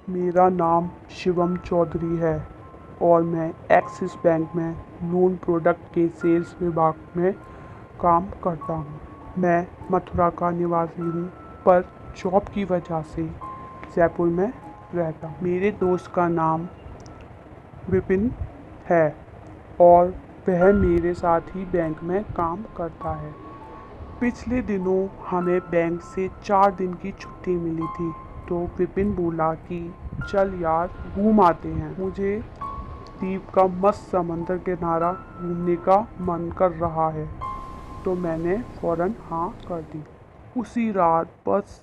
मेरा नाम शिवम चौधरी है और मैं एक्सिस बैंक में लोन प्रोडक्ट के सेल्स विभाग में काम करता हूँ। मैं मथुरा का निवासी हूँ पर जॉब की वजह से जयपुर में रहता हूँ। मेरे दोस्त का नाम विपिन है और वह मेरे साथ ही बैंक में काम करता है। पिछले दिनों हमें बैंक से 4 दिन की छुट्टी मिली थी तो विपिन बोला कि चल यार घूम आते हैं। मुझे द्वीप का मस्त समंदर किनारा घूमने का मन कर रहा है तो मैंने फ़ौरन हाँ कर दी। उसी रात बस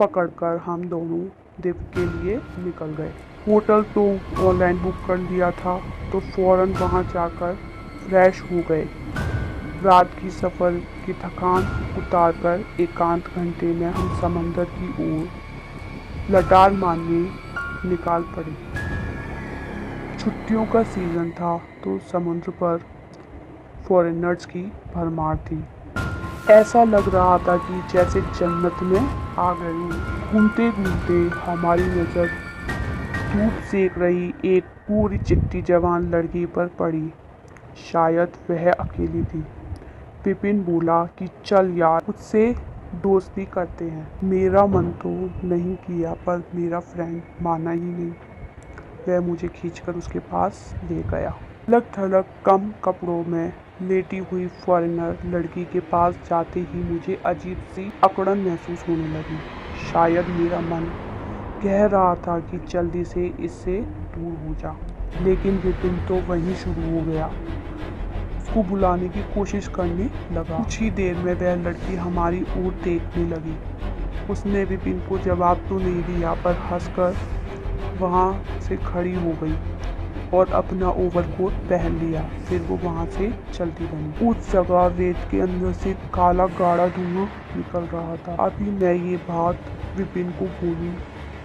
पकड़कर हम दोनों द्वीप के लिए निकल गए। होटल तो ऑनलाइन बुक कर लिया था तो फ़ौरन वहाँ जाकर फ्रेश हो गए। रात की सफ़र की थकान उतारकर एकांत घंटे में हम समंदर की ओर लटार मारने निकाल पड़े। छुट्टियों का सीज़न था तो समुद्र पर फॉरेनर्स की भरमार थी। ऐसा लग रहा था कि जैसे जन्नत में आ गए हूँ। घूमते घूमते हमारी नज़र धूप सेक रही एक पूरी चिट्टी जवान लड़की पर पड़ी। शायद वह अकेली थी। विपिन बोला कि चल यार उससे दोस्ती करते हैं। मेरा मन तो नहीं किया पर मेरा फ्रेंड माना ही नहीं। वह मुझे खींचकर उसके पास ले गया। अलग थलग कम कपड़ों में लेटी हुई फॉरेनर लड़की के पास जाते ही मुझे अजीब सी अकड़न महसूस होने लगी। शायद मेरा मन कह रहा था कि जल्दी से इससे दूर हो जा, लेकिन विपिन तो वहीं शुरू हो गया। उसको बुलाने की कोशिश करने लगा। कुछ ही देर में वह लड़की हमारी ओर देखने लगी। उसने विपिन को जवाब तो नहीं दिया पर हंसकर वहाँ से खड़ी हो गई और अपना ओवरकोट पहन लिया। फिर वो वहाँ से चलती बनी। उस जगह रेत के अंदर से काला गाढ़ा धुआं निकल रहा था। अभी मैं ये बात विपिन को बोली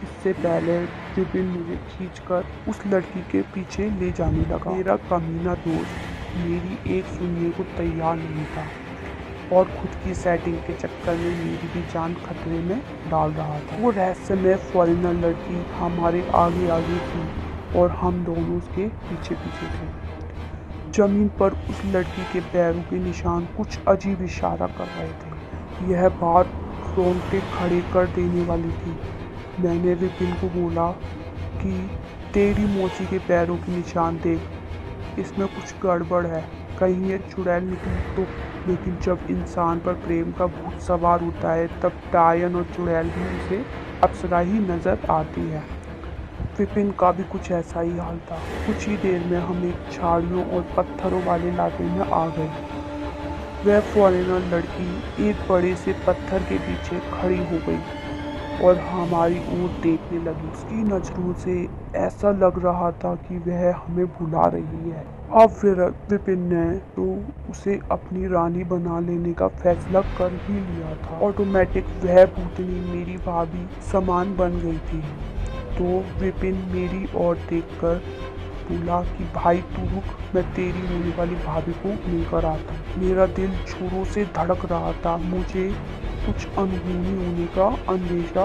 इससे पहले विपिन मुझे खींचकर उस लड़की के पीछे ले जाने लगा। मेरा कमीना दोस्त मेरी एक सुनने को तैयार नहीं था और खुद की सेटिंग के चक्कर में मेरी भी जान खतरे में डाल रहा था। वो रहस्यमय फॉरेनर लड़की हमारे आगे आगे थी और हम दोनों उसके पीछे पीछे थे। जमीन पर उस लड़की के पैरों के निशान कुछ अजीब इशारा कर रहे थे। यह बात रोंगटे खड़े कर देने वाली थी। मैंने विपिन को बोला कि तेरी मौसी के पैरों के निशान देख, इसमें कुछ गड़बड़ है, कहीं ये चुड़ैल निकली तो। लेकिन जब इंसान पर प्रेम का भूत सवार होता है तब डायन और चुड़ैल भी उसे अप्सरा ही नजर आती है। विपिन का भी कुछ ऐसा ही हाल था। कुछ ही देर में हम एक झाड़ियों और पत्थरों वाले इलाके में आ गए। वह फॉरेनर लड़की एक बड़े से पत्थर के पीछे खड़ी हो गई और हमारी ओर देखने लगी। उसकी नजरों से ऐसा लग रहा था कि वह हमें बुला रही है। अब फिर विपिन ने तो उसे अपनी रानी बना लेने का फैसला कर ही लिया था। ऑटोमेटिक वह भूतनी मेरी भाभी समान बन गई थी। तो विपिन मेरी ओर देखकर बोला कि भाई तू रुक, मैं तेरी होने वाली भाभी को मिलकर आता हूँ। मेरा दिल जोरों से धड़क रहा था। मुझे कुछ अनहोनी होने का अंदेशा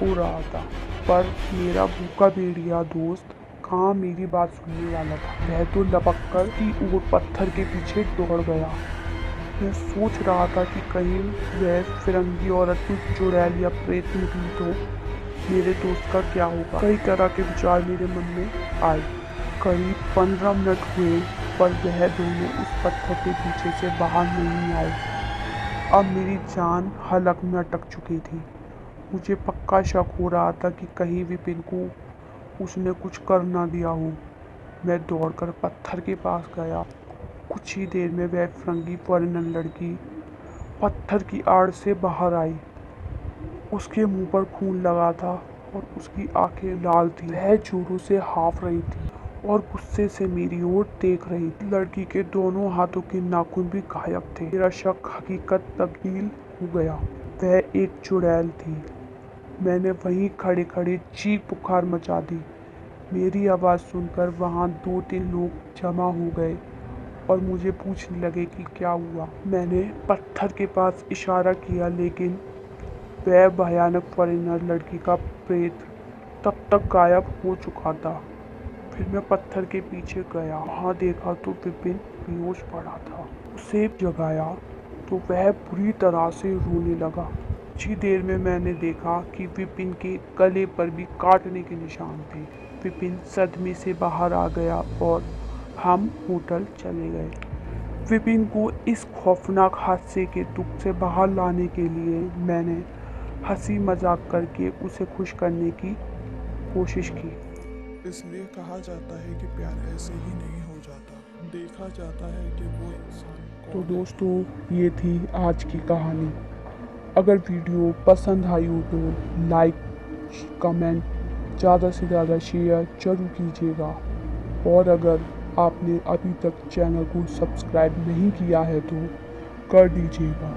हो रहा था पर मेरा भूखा भेड़िया दोस्त कहाँ मेरी बात सुनने वाला था। वह तो लपक कर की ओर पत्थर के पीछे दौड़ गया। मैं सोच रहा था कि कहीं वह फिरंगी औरत की चुड़ैल या प्रेत निकली तो मेरे दोस्त का क्या होगा। कई तरह के विचार मेरे मन में आए। करीब 15 मिनट हुए पर वह दोनों उस पत्थर के पीछे से बाहर नहीं आए। अब मेरी जान हलक में अटक चुकी थी। मुझे पक्का शक हो रहा था कि कहीं विपिन को उसने कुछ कर ना दिया हो। मैं दौड़कर पत्थर के पास गया। कुछ ही देर में वह फिरंगी फॉरेनर लड़की पत्थर की आड़ से बाहर आई। उसके मुंह पर खून लगा था और उसकी आंखें लाल थी। वह जोरों से हाँफ रही थी और गुस्से से मेरी ओर देख रही थी। लड़की के दोनों हाथों के नाखून भी गायब थे। मेरा शक हकीकत तब्दील हो गया। वह एक चुड़ैल थी। मैंने वहीं खड़े खड़े चीख पुकार मचा दी। मेरी आवाज़ सुनकर वहाँ 2-3 लोग जमा हो गए और मुझे पूछने लगे कि क्या हुआ। मैंने पत्थर के पास इशारा किया लेकिन वह भयानक फॉरेनर लड़की का प्रेत तब तक गायब हो चुका था। फिर मैं पत्थर के पीछे गया, वहाँ देखा तो विपिन बेहोश पड़ा था। उसे जगाया तो वह बुरी तरह से रोने लगा। कुछ ही देर में मैंने देखा कि विपिन के गले पर भी काटने के निशान थे। विपिन सदमे से बाहर आ गया और हम होटल चले गए। विपिन को इस खौफनाक हादसे के दुख से बाहर लाने के लिए मैंने हंसी मजाक करके उसे खुश करने की कोशिश की। इसलिए कहा जाता है कि प्यार ऐसे ही नहीं हो जाता, देखा जाता है कि वो इंसान तो कौन है। दोस्तों, ये थी आज की कहानी। अगर वीडियो पसंद आई हो तो लाइक, कमेंट, ज़्यादा से ज़्यादा शेयर जरूर कीजिएगा। और अगर आपने अभी तक चैनल को सब्सक्राइब नहीं किया है तो कर दीजिएगा।